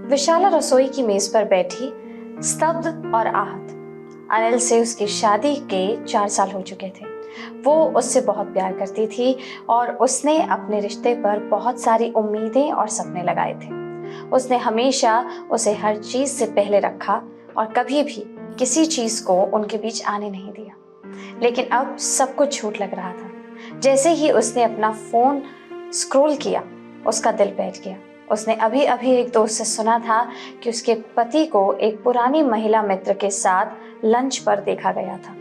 विशाला रसोई की मेज पर बैठी, स्तब्ध और आहत। अनिल से उसकी शादी के 4 साल हो चुके थे। वो उससे बहुत प्यार करती थी और उसने अपने रिश्ते पर बहुत सारी उम्मीदें और सपने लगाए थे। उसने हमेशा उसे हर चीज से पहले रखा और कभी भी किसी चीज को उनके बीच आने नहीं दिया। लेकिन अब सब कुछ झूठ लग रहा था। जैसे ही उसने अपना फोन स्क्रॉल किया, उसका दिल बैठ गया। उसने अभी अभी एक दोस्त से सुना था कि उसके पति को एक पुरानी महिला मित्र के साथ लंच पर देखा गया था।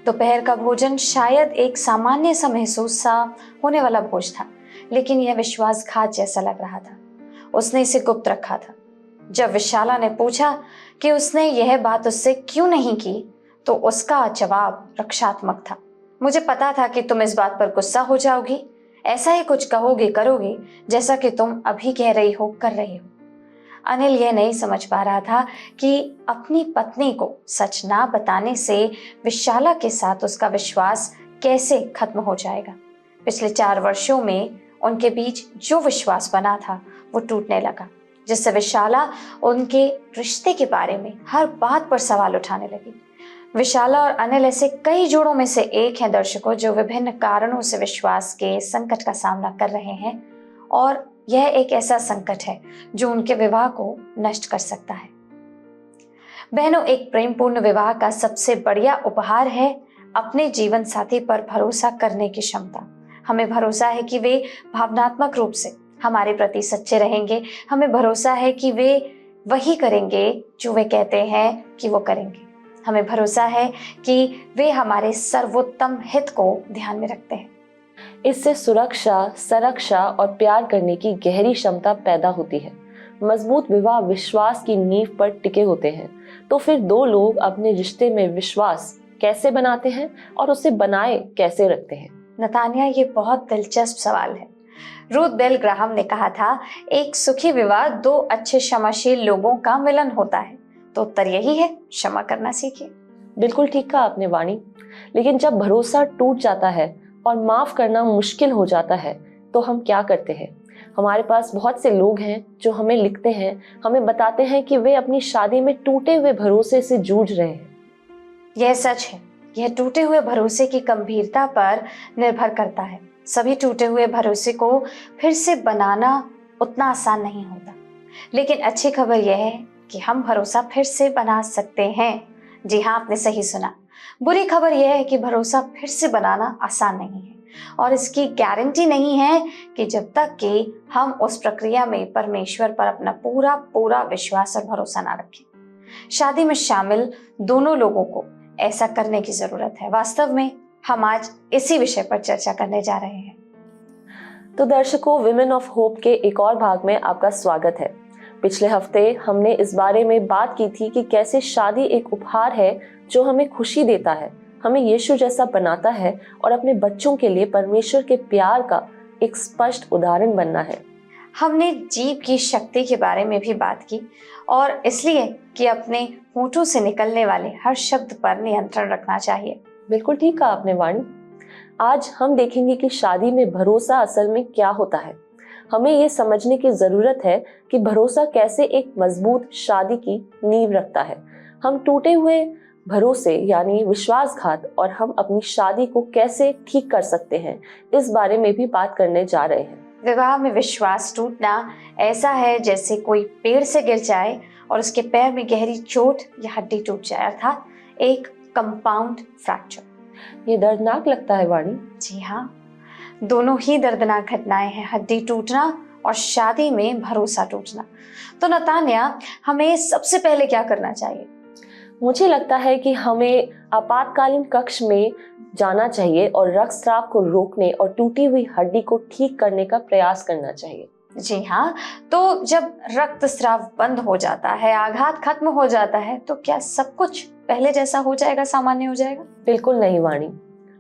दोपहर का भोजन शायद एक सामान्य सा महसूस सा होने वाला भोज था, लेकिन यह विश्वासघात जैसा लग रहा था। उसने इसे गुप्त रखा था। जब विशाला ने पूछा कि उसने यह बात उससे क्यों नहीं की, तो उसका जवाब रक्षात्मक था। मुझे पता था कि तुम इस बात पर गुस्सा हो जाओगी, ऐसा ही कुछ कहोगे करोगे जैसा कि तुम अभी कह रही हो कर रही हो। अनिल यह नहीं समझ पा रहा था कि अपनी पत्नी को सच ना बताने से विशाला के साथ उसका विश्वास कैसे खत्म हो जाएगा। पिछले 4 वर्षों में उनके बीच जो विश्वास बना था वो टूटने लगा, जिससे विशाला उनके रिश्ते के बारे में हर बात पर सवाल उठाने लगी। विशाला और अनिल ऐसे कई जोड़ों में से एक हैं दर्शकों, जो विभिन्न कारणों से विश्वास के संकट का सामना कर रहे हैं, और यह एक ऐसा संकट है जो उनके विवाह को नष्ट कर सकता है। बहनों, एक प्रेमपूर्ण विवाह का सबसे बढ़िया उपहार है अपने जीवन साथी पर भरोसा करने की क्षमता। हमें भरोसा है कि वे भावनात्मक रूप से हमारे प्रति सच्चे रहेंगे। हमें भरोसा है कि वे वही करेंगे जो वे कहते हैं कि वो करेंगे। हमें भरोसा है कि वे हमारे सर्वोत्तम हित को ध्यान में रखते हैं। इससे सुरक्षा, संरक्षा और प्यार करने की गहरी क्षमता पैदा होती है। मजबूत विवाह विश्वास की नींव पर टिके होते हैं। तो फिर 2 लोग अपने रिश्ते में विश्वास कैसे बनाते हैं और उसे बनाए कैसे रखते हैं? नतानिया, ये बहुत दिलचस्प सवाल है। रूथ बेल ग्राहम ने कहा था, एक सुखी विवाह 2 अच्छे क्षमाशील लोगों का मिलन होता है। तो उत्तर यही है, क्षमा करना सीखिए। बिल्कुल ठीक कहा आपने वाणी। लेकिन जब भरोसा टूट जाता है और माफ करना मुश्किल हो जाता है तो हम क्या करते हैं? हमारे पास बहुत से लोग हैं जो हमें लिखते हैं, हमें बताते हैं कि वे अपनी शादी में टूटे हुए भरोसे से जूझ रहे हैं। यह सच है। यह टूटे हुए भरोसे की गंभीरता पर निर्भर करता है। सभी टूटे हुए भरोसे को फिर से बनाना उतना आसान नहीं होता, लेकिन अच्छी खबर यह है कि हम भरोसा फिर से बना सकते हैं। जी हाँ, आपने सही सुना। बुरी खबर यह है कि भरोसा फिर से बनाना आसान नहीं है, और इसकी गारंटी नहीं है कि जब तक कि हम उस प्रक्रिया में परमेश्वर पर अपना पूरा पूरा विश्वास और भरोसा ना रखें। शादी में शामिल दोनों लोगों को ऐसा करने की जरूरत है। वास्तव में हम आज इसी विषय पर चर्चा करने जा रहे हैं। तो दर्शकों, विमेन ऑफ होप के एक और भाग में आपका स्वागत है। पिछले हफ्ते हमने इस बारे में बात की थी कि कैसे शादी एक उपहार है जो हमें खुशी देता है, हमें यीशु जैसा बनाता है और अपने बच्चों के लिए परमेश्वर के प्यार का एक स्पष्ट उदाहरण बनना है। हमने जीभ की शक्ति के बारे में भी बात की, और इसलिए कि अपने होठों से निकलने वाले हर शब्द पर नियंत्रण रखना चाहिए। बिल्कुल ठीक कहा आपने वाणी। आज हम देखेंगे कि शादी में भरोसा असल में क्या होता है। हमें ये समझने की जरूरत है कि भरोसा कैसे एक मजबूत शादी की नींव रखता है। हम टूटे हुए भरोसे यानी विश्वासघात और हम अपनी शादी को कैसे ठीक कर सकते हैं, इस बारे में भी बात करने जा रहे हैं। विवाह में विश्वास टूटना ऐसा है जैसे कोई पेड़ से गिर जाए और उसके पैर में गहरी चोट या हड्डी टूट जाए, अर्थात एक कंपाउंड फ्रैक्चर। ये दर्दनाक लगता है वाणी। जी हाँ, दोनों ही दर्दनाक घटनाएं हैं, हड्डी टूटना और शादी में भरोसा टूटना। तो नतानिया, हमें सबसे पहले क्या करना चाहिए? मुझे लगता है कि हमें आपातकालीन कक्ष में जाना चाहिए और रक्तस्राव को रोकने और टूटी हुई हड्डी को ठीक करने का प्रयास करना चाहिए। जी हाँ, तो जब रक्तस्राव बंद हो जाता है, आघात खत्म हो जाता है, तो क्या सब कुछ पहले जैसा हो जाएगा, सामान्य हो जाएगा? बिल्कुल नहीं वाणी।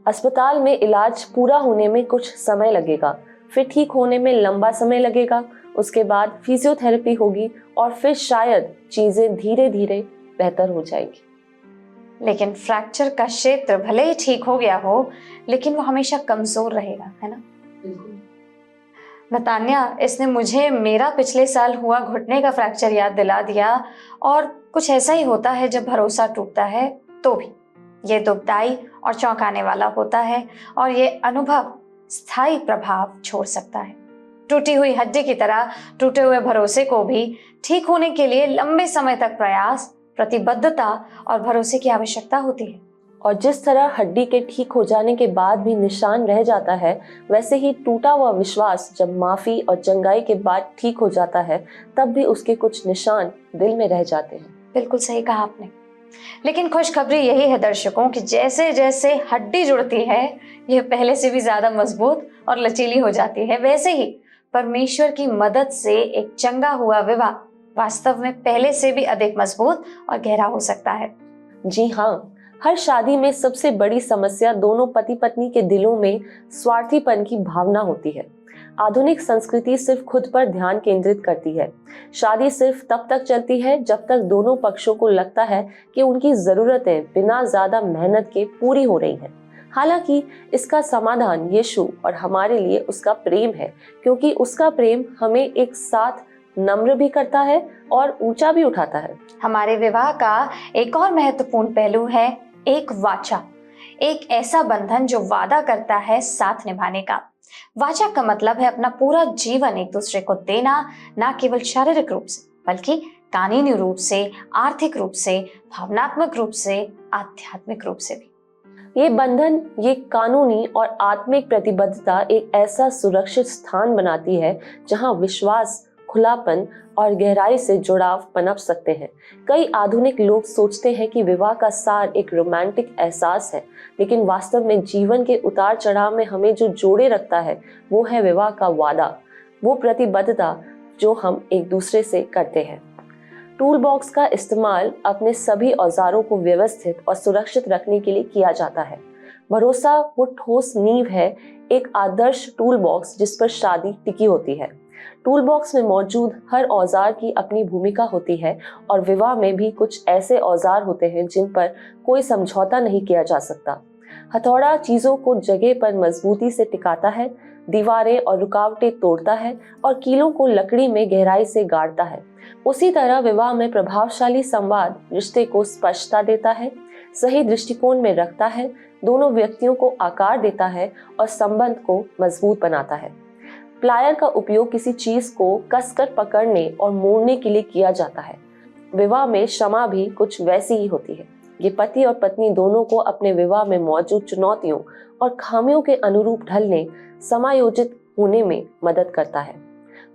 अस्पताल में इलाज पूरा होने में कुछ समय लगेगा, फिर ठीक होने में लंबा समय लगेगा, उसके बाद फिजियोथेरेपी होगी और फिर शायद चीजें धीरे धीरे बेहतर हो जाएगी। लेकिन फ्रैक्चर का क्षेत्र भले ही ठीक हो गया हो, लेकिन वो हमेशा कमजोर रहेगा, है ना? बतान्या, इसने मुझे मेरा पिछले साल हुआ घुटने का फ्रैक्चर याद दिला दिया। और कुछ ऐसा ही होता है जब भरोसा टूटता है तो भी। ये दुखदाई और चौंकाने वाला होता है और ये अनुभव स्थायी प्रभाव छोड़ सकता है। टूटी हुई हड्डी की तरह टूटे हुए भरोसे को भी ठीक होने के लिए लंबे समय तक प्रयास, प्रतिबद्धता और भरोसे की आवश्यकता होती है। और जिस तरह हड्डी के ठीक हो जाने के बाद भी निशान रह जाता है, वैसे ही टूटा हुआ विश्वास जब माफी और चंगाई के बाद ठीक हो जाता है, तब भी उसके कुछ निशान दिल में रह जाते हैं। बिल्कुल सही कहा आपने। लेकिन खुशखबरी यही है दर्शकों कि जैसे जैसे हड्डी जुड़ती है, यह पहले से भी ज्यादा मजबूत और लचीली हो जाती है। वैसे ही परमेश्वर की मदद से एक चंगा हुआ विवाह वास्तव में पहले से भी अधिक मजबूत और गहरा हो सकता है। जी हाँ, हर शादी में सबसे बड़ी समस्या दोनों पति पत्नी के दिलों में स्वार्थीपन की भावना होती है। आधुनिक संस्कृति सिर्फ खुद पर ध्यान केंद्रित करती है। शादी सिर्फ तब तक चलती है जब तक दोनों पक्षों को लगता है कि उनकी जरूरतें बिना ज्यादा मेहनत के पूरी हो रही हैं। हालांकि इसका समाधान यीशु और हमारे लिए उसका प्रेम है, क्योंकि उसका प्रेम हमें एक साथ नम्र भी करता है और ऊंचा भी उठाता है। हमारे विवाह का एक और महत्वपूर्ण पहलू है एक वाचा, एक ऐसा बंधन जो वादा करता है साथ निभाने का। वाचा का मतलब है अपना पूरा जीवन एक दूसरे को देना, ना केवल शारीरिक रूप से बल्कि कानूनी रूप से, आर्थिक रूप से, भावनात्मक रूप से, आध्यात्मिक रूप से भी। ये बंधन, ये कानूनी और आत्मिक प्रतिबद्धता एक ऐसा सुरक्षित स्थान बनाती है जहां विश्वास, खुलापन और गहराई से जुड़ाव पनप सकते हैं। कई आधुनिक लोग सोचते हैं कि विवाह का सार एक रोमांटिक एहसास है, लेकिन वास्तव में जीवन के उतार चढ़ाव में हमें जो जोड़े रखता है वो है विवाह का वादा, वो प्रतिबद्धता जो हम एक दूसरे से करते हैं। टूल बॉक्स का इस्तेमाल अपने सभी औजारों को व्यवस्थित और सुरक्षित रखने के लिए किया जाता है। भरोसा वो ठोस नींव है, एक आदर्श टूल बॉक्स जिस पर शादी टिकी होती है। टूल बॉक्स में मौजूद हर औजार की अपनी भूमिका होती है और विवाह में भी कुछ ऐसे औजार होते हैं जिन पर कोई समझौता नहीं किया जा सकता। हथौड़ा चीजों को जगह पर मजबूती से टिकाता है, दीवारें और रुकावटें तोड़ता है और कीलों को लकड़ी में गहराई से गाड़ता है। उसी तरह विवाह में प्रभावशाली संवाद रिश्ते को स्पष्टता देता है, सही दृष्टिकोण में रखता है, दोनों व्यक्तियों को आकार देता है और संबंध को मजबूत बनाता है। प्लायर का उपयोग किसी चीज को कसकर पकड़ने और मोड़ने के लिए किया जाता है। विवाह में क्षमा भी कुछ वैसी ही होती है। ये पति और पत्नी दोनों को अपने विवाह में मौजूद चुनौतियों और खामियों के अनुरूप ढलने, समायोजित होने में मदद करता है।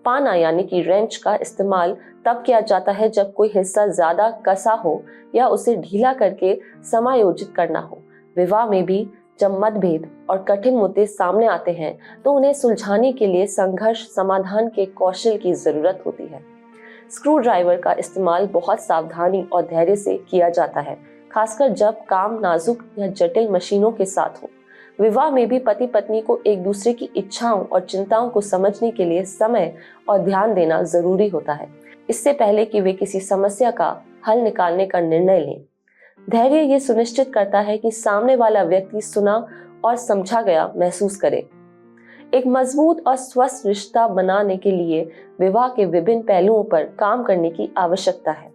पाना यानी कि रेंच का इस्तेमाल तब किया जाता है जब कोई हिस्सा ज्यादा कसा हो या उसे ढीला करके समायोजित करना हो। विवाह में भी जब मतभेद और कठिन मुद्दे सामने आते हैं तो उन्हें सुलझाने के लिए संघर्ष समाधान के कौशल की जरूरत होती है। स्क्रू ड्राइवर का इस्तेमाल बहुत सावधानी और धैर्य से किया जाता है, खासकर जब काम नाजुक या जटिल मशीनों के साथ हो। विवाह में भी पति पत्नी को एक दूसरे की इच्छाओं और चिंताओं को समझने के लिए समय और ध्यान देना जरूरी होता है, इससे पहले कि वे किसी समस्या का हल निकालने का निर्णय लें। धैर्य ये सुनिश्चित करता है कि सामने वाला व्यक्ति सुना और समझा गया महसूस करे। एक मजबूत और स्वस्थ रिश्ता बनाने के लिए विवाह के विभिन्न पहलुओं पर काम करने की आवश्यकता है।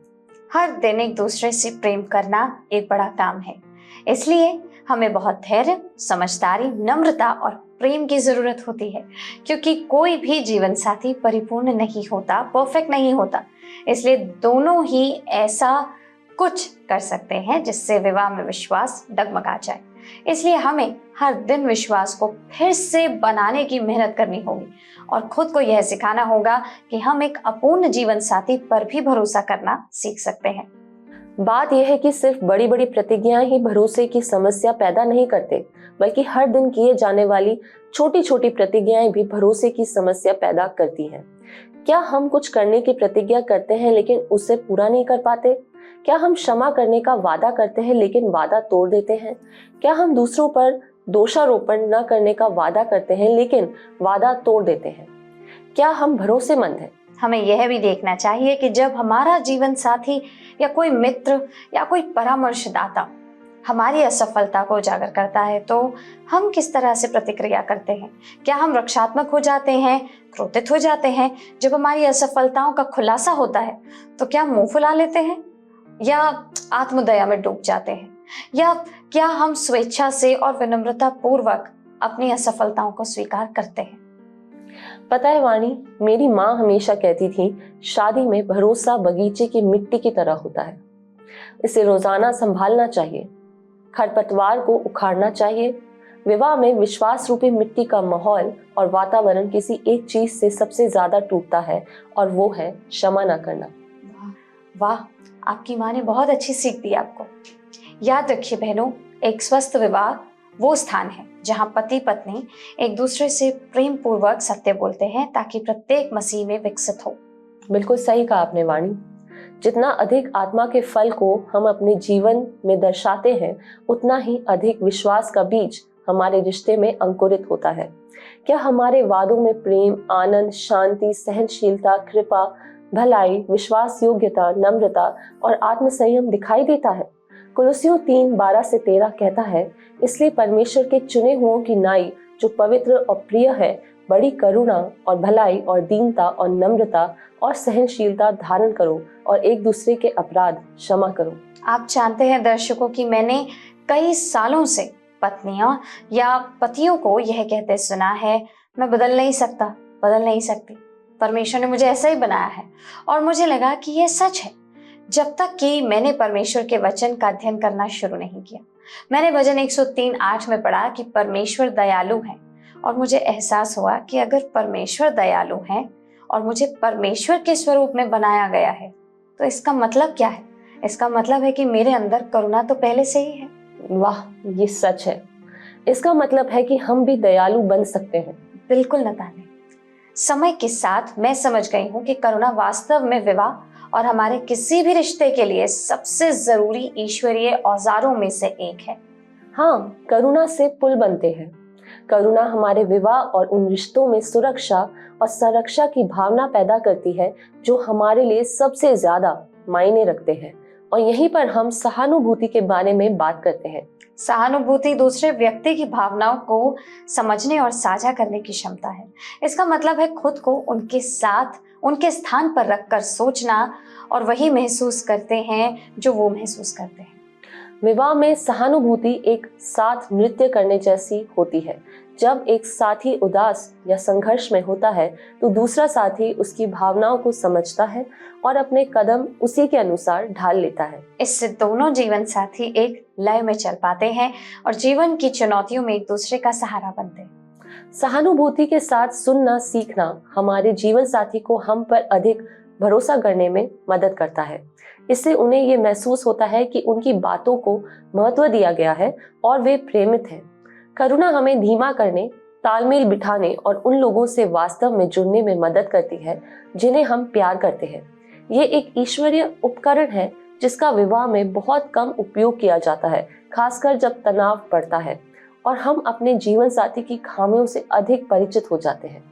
हर दिन एक दूसरे से प्रेम करना एक बड़ा काम है, इसलिए हमें बहुत धैर्य, समझदारी, नम्रता और प्रेम की जरूरत होती है, क्योंकि कोई भी जीवन साथी परिपूर्ण नहीं होता, परफेक्ट नहीं होता। इसलिए दोनों ही ऐसा कुछ कर सकते हैं जिससे विवाह में विश्वास डगमगा जाए। इसलिए हमें हर दिन विश्वास को फिर से बनाने की मेहनत करनी होगी और खुद को यह सिखाना होगा कि हम एक अपूर्ण जीवन साथी पर भी भरोसा करना सीख सकते हैं। बात यह है कि सिर्फ बड़ी बड़ी प्रतिज्ञाएं ही भरोसे की समस्या पैदा नहीं करते, बल्कि हर दिन किए जाने वाली छोटी छोटी प्रतिज्ञाएं भी भरोसे की समस्या पैदा करती हैं। क्या हम कुछ करने की प्रतिज्ञा करते हैं लेकिन उसे पूरा नहीं कर पाते? क्या हम क्षमा करने का वादा करते हैं लेकिन वादा तोड़ देते हैं? क्या हम दूसरों पर दोषारोपण न करने का वादा करते हैं लेकिन वादा तोड़ देते हैं? क्या हम भरोसेमंद हैं? हमें यह भी देखना चाहिए कि जब हमारा जीवन साथी या कोई मित्र या कोई परामर्शदाता हमारी असफलता को उजागर करता है तो हम किस तरह से प्रतिक्रिया करते हैं? क्या हम रक्षात्मक हो जाते हैं, क्रोधित हो जाते हैं? जब हमारी असफलताओं का खुलासा होता है तो क्या मुंह फुला लेते हैं या आत्मदया में डूब जाते हैं? या क्या हम स्वेच्छा से और विनम्रता पूर्वक अपनी असफलताओं को स्वीकार करते हैं? पता है वाणी, मेरी माँ हमेशा कहती थी, शादी में भरोसा बगीचे की मिट्टी की तरह होता है। इसे रोजाना संभालना चाहिए, खरपतवार को उखाड़ना चाहिए। विवाह में विश्वास रूपी मिट्टी का माहौल और वातावरण किसी एक चीज से सबसे ज्यादा टूटता है, और वो है क्षमा न करना। वाह, आपकी माँ ने बहुत अच्छी सीख दी आपको। याद रखिए बहनों, एक स्वस्थ विवाह वो स्थान है जहां पति पत्नी एक दूसरे से प्रेम पूर्वक सत्य बोलते हैं ताकि प्रत्येक मसीह में विकसित हो। बिल्कुल सही कहा आपने वाणी। जितना अधिक आत्मा के फल को हम अपने जीवन में दर्शाते हैं, उतना ही अधिक विश्वास का बीज हमारे रिश्ते में अंकुरित होता है। क्या हमारे वादों में प्रेम, आनंद, शांति, सहनशीलता, कृपा, भलाई, विश्वास योग्यता, नम्रता और आत्मसंयम दिखाई देता है? कुलुस्सियों 3:12-13 कहता है, इसलिए परमेश्वर के चुने हुओं की नाई जो पवित्र और प्रिय है, बड़ी करुणा और भलाई और दीनता और नम्रता और सहनशीलता धारण करो और एक दूसरे के अपराध क्षमा करो। आप जानते हैं दर्शकों कि मैंने कई सालों से पत्नियां या पतियों को यह कहते सुना है, मैं बदल नहीं सकता, बदल नहीं सकती, परमेश्वर ने मुझे ऐसा ही बनाया है। और मुझे लगा कि यह सच है जब तक कि मैंने परमेश्वर के वचन का अध्ययन करना शुरू नहीं किया। मैंने भजन 103:8 में पढ़ा कि परमेश्वर दयालु है, और मुझे एहसास हुआ कि अगर परमेश्वर दयालु है और मुझे परमेश्वर के स्वरूप में बनाया गया है तो इसका मतलब क्या है? इसका मतलब है कि मेरे अंदर करुणा तो पहले से ही है। वाह, ये सच है। इसका मतलब है कि हम भी दयालु बन सकते हैं। बिल्कुल नताने, समय के साथ मैं समझ गई हूँ कि करुणा वास्तव में विवाह और हमारे किसी भी रिश्ते के लिए सबसे जरूरी ईश्वरीय औजारों में से एक है। हाँ, करुणा से पुल बनते हैं। करुणा हमारे विवाह और उन रिश्तों में सुरक्षा और संरक्षा की भावना पैदा करती है जो हमारे लिए सबसे ज्यादा मायने रखते हैं। और यहीं पर हम सहानुभूति के बारे में बात करते हैं। सहानुभूति दूसरे व्यक्ति की भावनाओं को समझने और साझा करने की क्षमता है। इसका मतलब है खुद को उनके साथ, उनके स्थान पर रखकर सोचना और वही महसूस करते हैं जो वो महसूस करते हैं। विवाह में सहानुभूति एक साथ नृत्य करने जैसी होती है। जब एक साथी उदास या संघर्ष में होता है तो दूसरा साथी उसकी भावनाओं को समझता है और अपने कदम उसी के अनुसार ढाल लेता है। इससे दोनों जीवन साथी एक लय में चल पाते हैं और जीवन की चुनौतियों में एक दूसरे का सहारा बनते हैं। सहानुभूति के साथ सुनना सीखना हमारे जीवन साथी को हम पर अधिक भरोसा करने में मदद करता है। इससे उन्हें ये महसूस होता है कि उनकी बातों को महत्व दिया गया है और वे प्रेमित हैं। करुणा हमें धीमा करने, तालमेल बिठाने और उन लोगों से वास्तव में जुड़ने में मदद करती है जिन्हें हम प्यार करते हैं। ये एक ईश्वरीय उपकरण है जिसका विवाह में बहुत कम उपयोग किया जाता है, खासकर जब तनाव बढ़ता है और हम अपने जीवन साथी की खामियों से अधिक परिचित हो जाते हैं।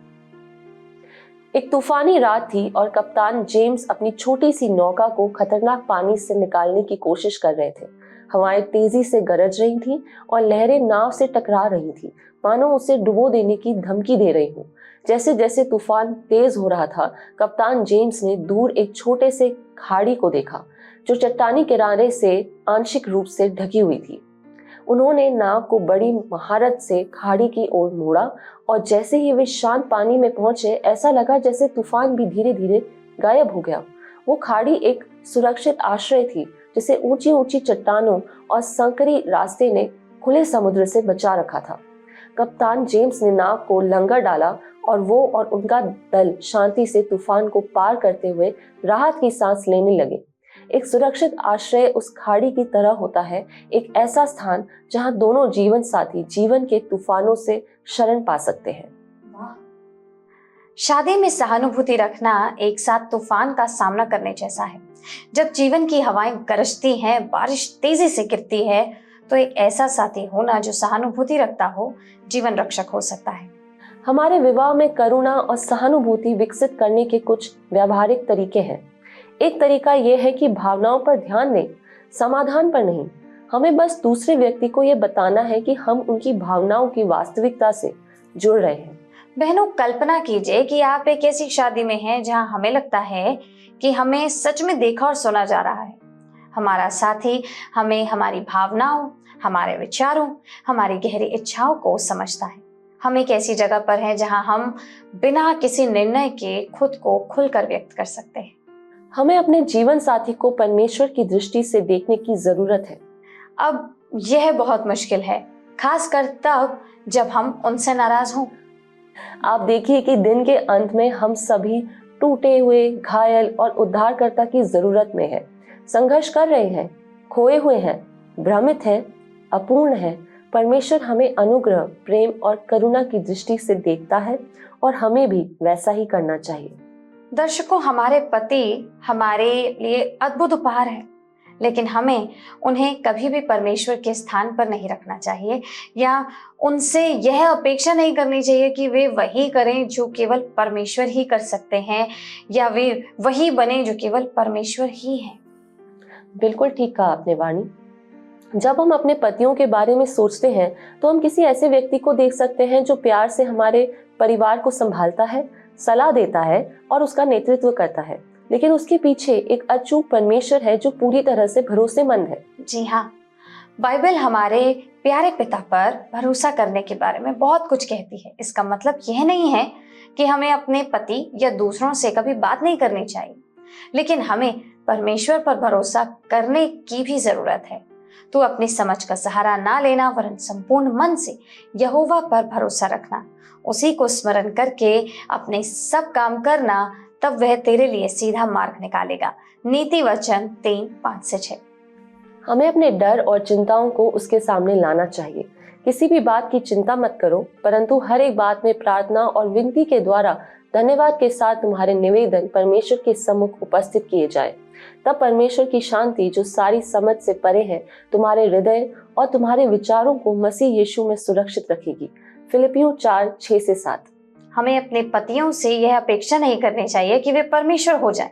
एक तूफानी रात थी और कप्तान जेम्स अपनी छोटी सी नौका को खतरनाक पानी से निकालने की कोशिश कर रहे थे। हवाएं तेजी से गरज रही थीं और लहरें नाव से टकरा रही थीं, मानो उसे डुबो देने की धमकी दे रही हूं। जैसे जैसे तूफान तेज हो रहा था, कप्तान जेम्स ने दूर एक छोटे से खाड़ी को देखा जो चट्टानी किनारे से आंशिक रूप से ढकी हुई थी। उन्होंने नाव को बड़ी महारत से खाड़ी की ओर मोड़ा और जैसे ही वे शांत पानी में पहुंचे, ऐसा लगा जैसे तूफान भी धीरे धीरे गायब हो गया। वो खाड़ी एक सुरक्षित आश्रय थी जिसे ऊंची ऊंची चट्टानों और संकरी रास्ते ने खुले समुद्र से बचा रखा था। कप्तान जेम्स ने नाव को लंगर डाला और वो और उनका दल शांति से तूफान को पार करते हुए राहत की सांस लेने लगे। एक सुरक्षित आश्रय उस खाड़ी की तरह होता है, एक ऐसा स्थान जहां दोनों जीवन साथी जीवन के तूफानों से शरण पा सकते हैं। शादी में सहानुभूति रखना एक साथ तूफान का सामना करने जैसा है। जब जीवन की हवाएं गरजती हैं, बारिश तेजी से गिरती है, तो एक ऐसा साथी होना जो सहानुभूति रखता हो जीवन रक्षक हो सकता है। हमारे विवाह में करुणा और सहानुभूति विकसित करने के कुछ व्यावहारिक तरीके हैं। एक तरीका यह है कि भावनाओं पर ध्यान दें, समाधान पर नहीं। हमें बस दूसरे व्यक्ति को ये बताना है कि हम उनकी भावनाओं की वास्तविकता से जुड़ रहे हैं। बहनों, कल्पना कीजिए कि आप एक ऐसी शादी में हैं जहां हमें लगता है कि हमें सच में देखा और सुना जा रहा है। हमारा साथी हमें हमारी भावनाओं, हमारे विचारों, हमारी गहरी इच्छाओं को समझता है। हम एक ऐसी जगह पर हैं जहां हम बिना किसी निर्णय के खुद को खुलकर व्यक्त कर सकते हैं। हमें अपने जीवन साथी को परमेश्वर की दृष्टि से देखने की जरूरत है। अब यह बहुत मुश्किल है, खासकर तब जब हम उनसे नाराज हों। आप देखिए कि दिन के अंत में हम सभी टूटे हुए, घायल और उद्धारकर्ता की जरूरत में हैं। संघर्ष कर रहे हैं, खोए हुए हैं, भ्रमित हैं, अपूर्ण हैं। परमेश्वर हमें अनुग्रह, प्रेम और करुणा की दृष्टि से देखता है और हमें भी वैसा ही करना चाहिए। दर्शकों, हमारे पति हमारे लिए अद्भुत उपहार है, लेकिन हमें उन्हें कभी भी परमेश्वर के स्थान पर नहीं रखना चाहिए या उनसे यह अपेक्षा नहीं करनी चाहिए कि वे वही करें जो केवल परमेश्वर ही कर सकते हैं या वे वही बने जो केवल परमेश्वर ही हैं। बिल्कुल ठीक कहा आपने वाणी। जब हम अपने पतियों के बारे में सोचते हैं तो हम किसी ऐसे व्यक्ति को देख सकते हैं जो प्यार से हमारे परिवार को संभालता है, सलाह देता है और उसका नेतृत्व करता है, लेकिन उसके पीछे एक अचूक परमेश्वर है जो पूरी तरह से भरोसेमंद है। जी हाँ, बाइबल हमारे प्यारे पिता पर भरोसा करने के बारे में बहुत कुछ कहती है। इसका मतलब यह नहीं है कि हमें अपने पति या दूसरों से कभी बात नहीं करनी चाहिए, लेकिन हमें परमेश्वर पर भरोसा करने की भी जरूरत है। तो अपनी समझ का सहारा ना लेना, वरन संपूर्ण मन से यहोवा पर भरोसा रखना, उसी को स्मरण करके अपने सब काम करना, तब वह तेरे लिए सीधा मार्ग निकालेगा। नीति वचन 3:5-6। हमें अपने डर और चिंताओं को उसके सामने लाना चाहिए। किसी भी बात की चिंता मत करो, परंतु हर एक बात में प्रार्थना और विनती के द्वारा धन्यवाद के साथ तुम्हारे निवेदन परमेश्वर के सम्मुख उपस्थित किए जाए। तब परमेश्वर की शांति जो सारी समझ से परे है, तुम्हारे हृदय और तुम्हारे विचारों को मसीह यीशु में सुरक्षित रखेगी। फिलिपियों 4:6-7। हमें अपने पतियों से यह अपेक्षा नहीं करनी चाहिए कि वे परमेश्वर हो जाएं।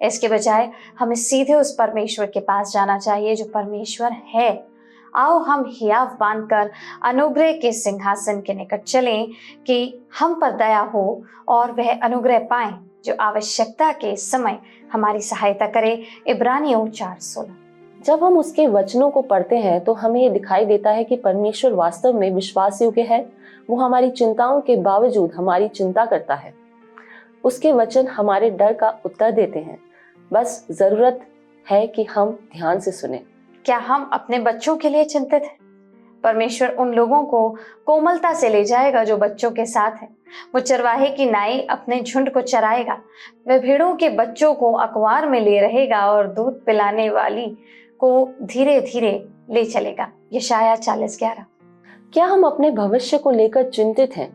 इसके बजाय हमें सीधे उस परमेश्वर के पास जाना चाहिए जो परमेश्वर है। आओ हम हियाव बांधकर अनुग्रह के सिंहासन के निकट चलें कि हम पर दया हो और वह अनुग्रह पाएं जो आवश्यकता के समय हमारी सहायता करे। इब्रानियों 4:16। जब हम उसके वचनों को पढ़ते हैं तो हमें ये दिखाई देता है कि परमेश्वर वास्तव में विश्वास योग्य है। वो हमारी चिंताओं के बावजूद हमारी चिंता करता है। उसके वचन हमारे डर का उत्तर देते हैं। बस जरूरत है कि हम ध्यान से सुने। क्या हम अपने बच्चों के लिए चिंतित हैं? परमेश्वर उन लोगों को कोमलता से ले जाएगा जो बच्चों के साथ हैं। वो चरवाहे की नाई अपने झुंड को चराएगा। वह भेड़ों के बच्चों को अखबार में ले रहेगा और दूध पिलाने वाली को धीरे धीरे ले चलेगा। यशायाह 40:11। क्या हम अपने भविष्य को लेकर चिंतित हैं?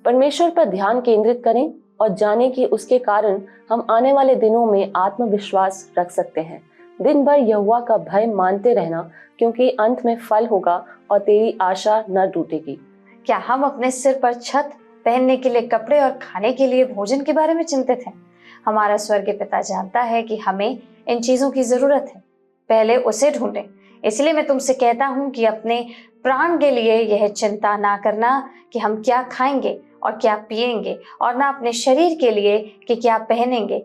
परमेश्वर पर ध्यान केंद्रित करें और जानें कि उसके कारण हम आने वाले दिनों में आत्मविश्वास रख सकते हैं। दिन भर यहोवा का भय मानते रहना, क्योंकि अंत में फल होगा और तेरी आशा न टूटेगी। क्या हम अपने सिर पर छत, पहनने के लिए कपड़े और खाने के लिए भोजन के बारे में चिंतित हैं? हमारा स्वर्गीय पिता जानता है कि हमें इन चीजों की जरूरत है। पहले उसे ढूंढें। इसलिए मैं तुमसे कहता हूं कि अपने प्राण के लिए यह चिंता ना करना कि हम क्या खाएंगे और क्या पिएंगे, और ना अपने शरीर के लिए कि क्या पहनेंगे।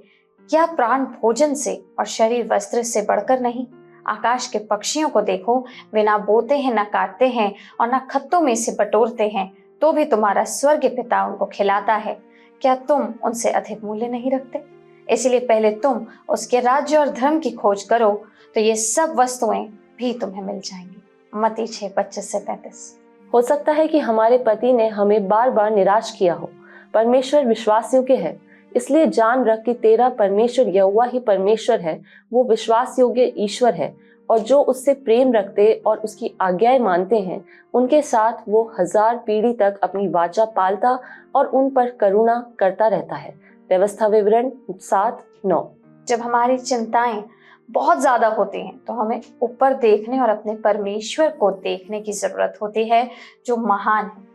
क्या प्राण भोजन से और शरीर वस्त्र से बढ़कर नहीं? आकाश के पक्षियों को देखो, वे ना बोते हैं, ना काटते हैं और ना खत्तों में से बटोरते हैं, तो भी तुम्हारा स्वर्गीय पिता उनको खिलाता है। क्या तुम उनसे अधिक मूल्य नहीं रखते? इसलिए पहले तुम उसके राज्य और धर्म की खोज करो, तो ये सब वस्तुएं भी तुम्हें मिल जाएंगी। मत्ती 6:25-33। हो सकता है कि हमारे पति ने हमें बार बार निराश किया हो। परमेश्वर विश्वास योग्य है, इसलिए जान रख कि तेरा परमेश्वर यहोवा ही परमेश्वर है। वो विश्वास योग्य ईश्वर है और जो उससे प्रेम रखते और उसकी आज्ञाएं मानते हैं, उनके साथ वो 1000 पीढ़ी तक अपनी वाचा पालता और उन पर करुणा करता रहता है। व्यवस्था विवरण 7:9। जब हमारी चिंताएं बहुत ज्यादा होती हैं तो हमें ऊपर देखने और अपने परमेश्वर को देखने की जरूरत होती है जो महान है।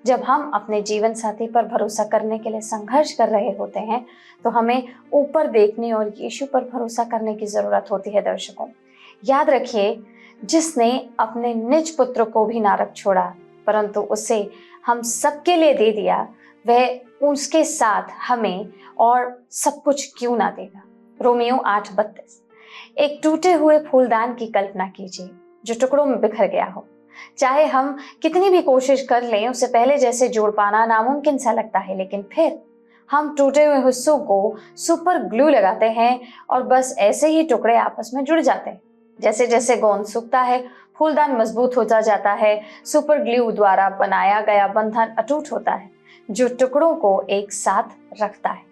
जब हम अपने जीवन साथी पर भरोसा करने के लिए संघर्ष कर रहे होते हैं तो हमें ऊपर देखने और यीशु पर भरोसा करने की जरूरत होती है। दर्शकों, याद रखिए, जिसने अपने निज पुत्र को भी ना रख छोड़ा परंतु उसे हम सबके लिए दे दिया, वह उसके साथ हमें और सब कुछ क्यों ना देगा। रोमियो 8:32। एक टूटे हुए फूलदान की कल्पना कीजिए जो टुकड़ों में बिखर गया हो। चाहे हम कितनी भी कोशिश कर लें, उसे पहले जैसे जोड़ पाना नामुमकिन सा लगता है, लेकिन फिर हम टूटे हुए हिस्सों को सुपर ग्लू लगाते हैं और बस ऐसे ही टुकड़े आपस में जुड़ जाते हैं। जैसे जैसे गोंद सूखता है, फूलदान मजबूत होता जाता है। सुपर ग्लू द्वारा बनाया गया बंधन अटूट होता है जो टुकड़ों को एक साथ रखता है।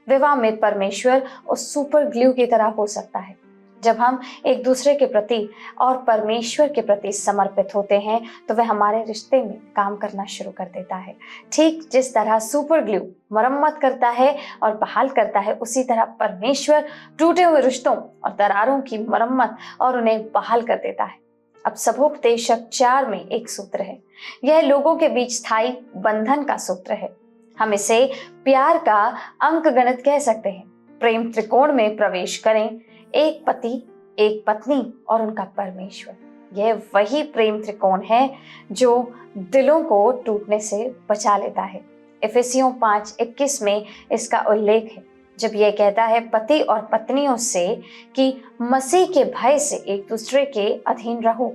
विवाह में परमेश्वर उस सुपर ग्लू की तरह हो सकता है। जब हम एक दूसरे के प्रति और परमेश्वर के प्रति समर्पित होते हैं तो वह हमारे रिश्ते में काम करना शुरू कर देता है। ठीक जिस तरह सुपर ग्लू मरम्मत करता है और बहाल करता है, उसी तरह परमेश्वर टूटे हुए रिश्तों और दरारों की मरम्मत और उन्हें बहाल कर देता है। अब सबोपदेशक 4 में एक सूत्र है। यह लोगों के बीच स्थायी बंधन का सूत्र है। हम इसे प्यार का अंक गणित कह सकते हैं। प्रेम त्रिकोण में प्रवेश करें, एक पति, एक पत्नी और उनका परमेश्वर। यह वही प्रेम त्रिकोण है जो दिलों को टूटने से बचा लेता है। इफिसियों 5:21 में इसका उल्लेख है जब यह कहता है पति और पत्नियों से कि मसीह के भय से एक दूसरे के अधीन रहो।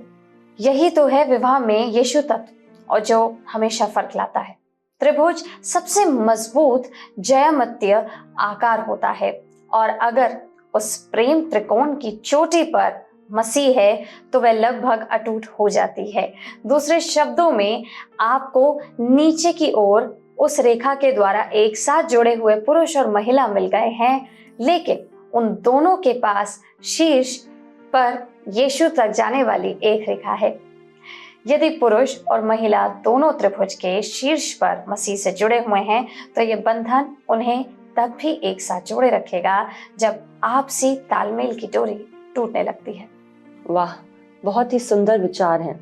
यही तो है विवाह में यीशु तत्व और जो हमेशा फर्क लाता है। त्रिभुज सबसे मजबूत ज्यामितीय आकार होता है और अगर उस प्रेम त्रिकोण की चोटी पर मसीह है तो वह लगभग अटूट हो जाती है। दूसरे शब्दों में आपको नीचे की ओर उस रेखा के द्वारा एक साथ जुड़े हुए पुरुष और महिला मिल गए हैं, लेकिन उन दोनों के पास शीर्ष पर यीशु तक जाने वाली एक रेखा है। यदि पुरुष और महिला दोनों त्रिभुज के शीर्ष पर मसीह से जुड़े हुए हैं तो यह बंधन उन्हें तब भी एक साथ जोड़े रखेगा जब आपसी तालमेल की डोरी टूटने लगती है। वाह, बहुत ही सुंदर विचार हैं।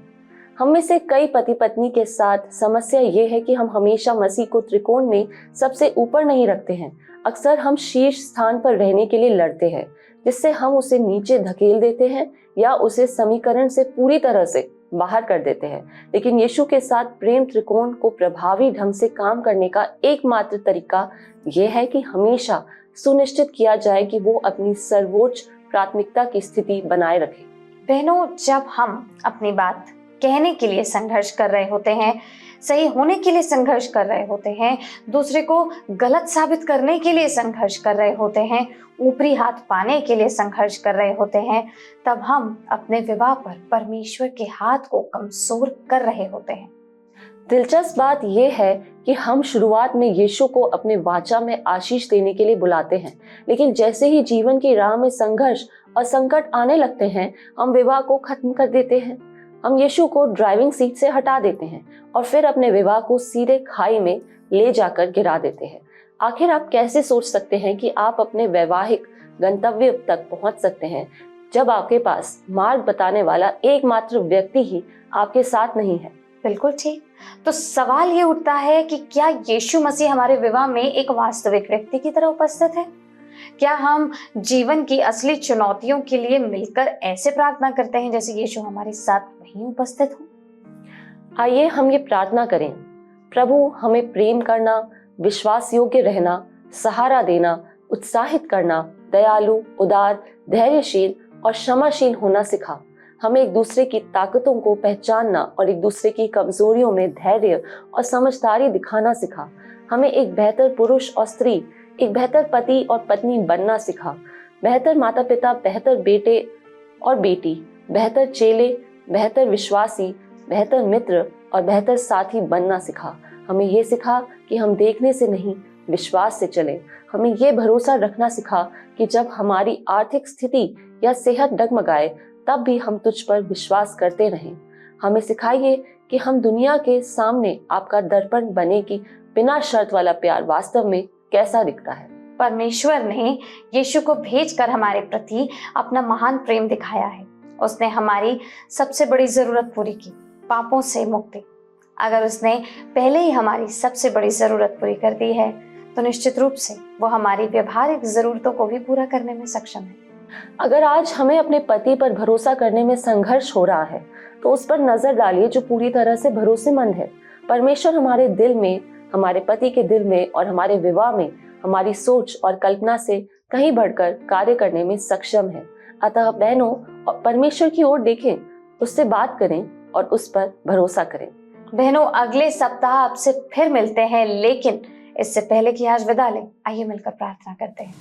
हम में से कई पति पत्नी के साथ समस्या ये है कि हम हमेशा मसीह को त्रिकोण में सबसे ऊपर नहीं रखते हैं। अक्सर हम शीर्ष स्थान पर रहने के लिए लड़ते हैं, जिससे हम उसे नीचे धकेल देते हैं या उसे समीकरण से पूरी तरह से बाहर कर देते हैं। लेकिन यीशु के साथ प्रेम त्रिकोण को प्रभावी ढंग से काम करने का एकमात्र तरीका यह है कि हमेशा सुनिश्चित किया जाए कि वो अपनी सर्वोच्च प्राथमिकता की स्थिति बनाए रखे। बहनों, जब हम अपनी बात कहने के लिए संघर्ष कर रहे होते हैं, सही होने के लिए संघर्ष कर रहे होते हैं, दूसरे को गलत साबित करने के लिए संघर्ष कर रहे होते हैं, ऊपरी हाथ पाने के लिए संघर्ष कर रहे होते हैं, तब हम अपने विवाह पर परमेश्वर के हाथ को कमजोर कर रहे होते हैं। दिलचस्प बात यह है कि हम शुरुआत में यीशु को अपने वाचा में आशीष देने के लिए बुलाते हैं, लेकिन जैसे ही जीवन की राह में संघर्ष और संकट आने लगते हैं, हम विवाह को खत्म कर देते हैं। हम यीशु को ड्राइविंग सीट से हटा देते हैं और फिर अपने विवाह को सीधे खाई में ले जाकर गिरा देते हैं। आखिर आप कैसे सोच सकते हैं कि आप अपने वैवाहिक गंतव्य तक पहुंच सकते हैं जब आपके पास मार्ग बताने वाला एकमात्र व्यक्ति ही आपके साथ नहीं है? बिल्कुल ठीक। तो सवाल ये उठता है कि क्या यीशु मसीह हमारे विवाह में एक वास्तविक व्यक्ति की तरह उपस्थित है? क्या हम जीवन की असली चुनौतियों के लिए मिलकर ऐसे प्रार्थना करते हैं जैसे यीशु हमारे साथ वहीं उपस्थित हो? आइए हम ये प्रार्थना करें। प्रभु, हमें प्रेम करना, विश्वास योग्य रहना, सहारा देना, उत्साहित करना, दयालु, उदार, धैर्यशील और क्षमाशील होना सिखा। हमें एक दूसरे की ताकतों को पहचानना और एक दूसरे की कमजोरियों में धैर्य और समझदारी दिखाना सिखा। हमें एक बेहतर पुरुष और स्त्री, एक बेहतर पति और पत्नी बनना सिखा। बेहतर माता पिता, बेहतर बेटे और बेटी, बेहतर चेले, बेहतर विश्वासी, बेहतर मित्र और बेहतर साथी बनना सिखा। हमें ये सिखा कि हम देखने से नहीं, विश्वास से चलें। हमें ये भरोसा रखना सिखा कि जब हमारी आर्थिक स्थिति या सेहत डगमगाए तब भी हम तुझ पर विश्वास करते रहें। हमें सिखाइए कि हम दुनिया के सामने आपका दर्पण बने कि बिना शर्त वाला प्यार वास्तव में कैसा दिखता है। परमेश्वर ने यीशु को भेजकर हमारे प्रति अपना महान प्रेम दिखाया है। उसने हमारी सबसे बड़ी जरूरत पूरी की, पापों से मुक्ति। अगर उसने पहले ही हमारी सबसे बड़ी जरूरत पूरी कर दी है तो निश्चित रूप से वो हमारी व्यवहारिक जरूरतों को भी पूरा करने में सक्षम है। अगर आज हमें अपने पति पर भरोसा करने में संघर्ष हो रहा है तो उस पर नजर डालिए जो पूरी तरह से भरोसेमंद है। परमेश्वर हमारे दिल में, हमारे पति के दिल में और हमारे विवाह में हमारी सोच और कल्पना से कहीं बढ़कर कार्य करने में सक्षम है। अतः बहनों, परमेश्वर की ओर देखें, उससे बात करें और उस पर भरोसा करें। बहनों, अगले सप्ताह आपसे फिर मिलते हैं, लेकिन इससे पहले कि आज विदा लें, आइए मिलकर प्रार्थना करते हैं।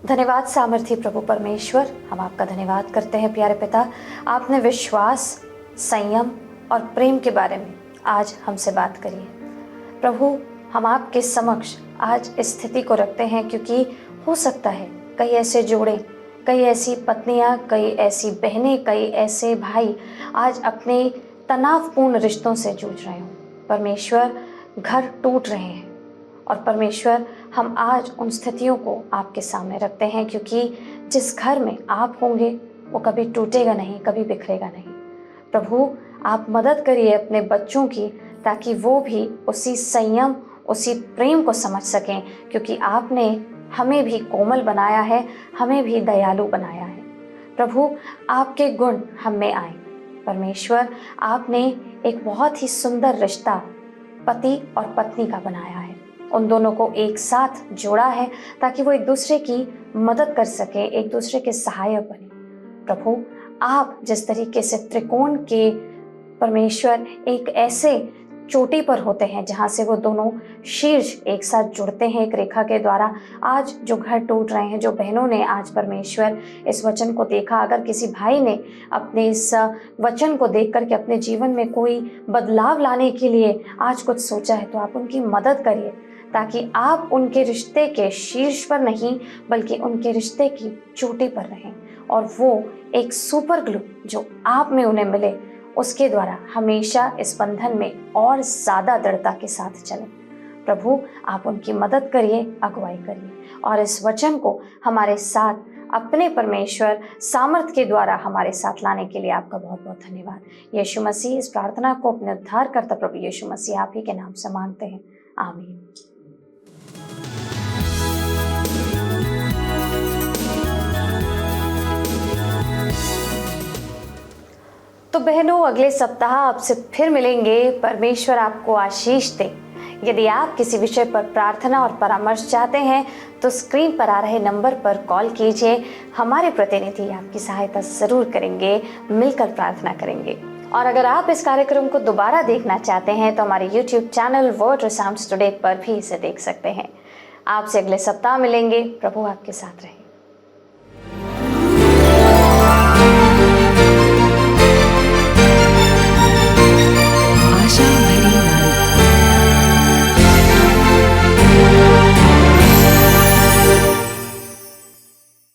धन्यवाद सामर्थी प्रभु परमेश्वर, हम आपका धन्यवाद करते हैं प्यारे पिता। आपने विश्वास, संयम और प्रेम के बारे में आज हमसे बात करी है प्रभु। हम आपके समक्ष आज इस स्थिति को रखते हैं, क्योंकि हो सकता है कई ऐसे जोड़े, कई ऐसी पत्नियां, कई ऐसी बहनें, कई ऐसे भाई आज अपने तनावपूर्ण रिश्तों से जूझ रहे हों। परमेश्वर, घर टूट रहे हैं और परमेश्वर, हम आज उन स्थितियों को आपके सामने रखते हैं, क्योंकि जिस घर में आप होंगे वो कभी टूटेगा नहीं, कभी बिखरेगा नहीं। प्रभु, आप मदद करिए अपने बच्चों की, ताकि वो भी उसी संयम, उसी प्रेम को समझ सकें, क्योंकि आपने हमें भी कोमल बनाया है, हमें भी दयालु बनाया है। प्रभु, आपके गुण हम में आए। परमेश्वर, आपने एक बहुत ही सुंदर रिश्ता पति और पत्नी का बनाया है, उन दोनों को एक साथ जोड़ा है ताकि वो एक दूसरे की मदद कर सके, एक दूसरे के सहायक बने। प्रभु, आप जिस तरीके से त्रिकोण के परमेश्वर एक ऐसे चोटी पर होते हैं जहाँ से वो दोनों शीर्ष एक साथ जुड़ते हैं एक रेखा के द्वारा, आज जो घर टूट रहे हैं, जो बहनों ने आज परमेश्वर इस वचन को देखा, अगर किसी भाई ने अपने इस वचन को देख करके अपने जीवन में कोई बदलाव लाने के लिए आज कुछ सोचा है, तो आप उनकी मदद करिए, ताकि आप उनके रिश्ते के शीर्ष पर नहीं बल्कि उनके रिश्ते की चोटी पर रहें, और वो एक सुपर ग्लू जो आप में उन्हें मिले, उसके द्वारा हमेशा इस बंधन में और ज़्यादा दृढ़ता के साथ चलें। प्रभु, आप उनकी मदद करिए, अगुवाई करिए, और इस वचन को हमारे साथ अपने परमेश्वर सामर्थ के द्वारा हमारे साथ लाने के लिए आपका बहुत बहुत धन्यवाद। यीशु मसीह, इस प्रार्थना को अपने उद्धारकर्ता प्रभु यीशु मसीह आप ही के नाम से मांगते हैं, आमीन। तो बहनों, अगले सप्ताह आपसे फिर मिलेंगे। परमेश्वर आपको आशीष दे। यदि आप किसी विषय पर प्रार्थना और परामर्श चाहते हैं तो स्क्रीन पर आ रहे नंबर पर कॉल कीजिए। हमारे प्रतिनिधि आपकी सहायता जरूर करेंगे, मिलकर प्रार्थना करेंगे। और अगर आप इस कार्यक्रम को दोबारा देखना चाहते हैं तो हमारे YouTube चैनल वर्ड रिसाउंड्स टुडे पर भी इसे देख सकते हैं। आपसे अगले सप्ताह मिलेंगे। प्रभु आपके साथ रहे।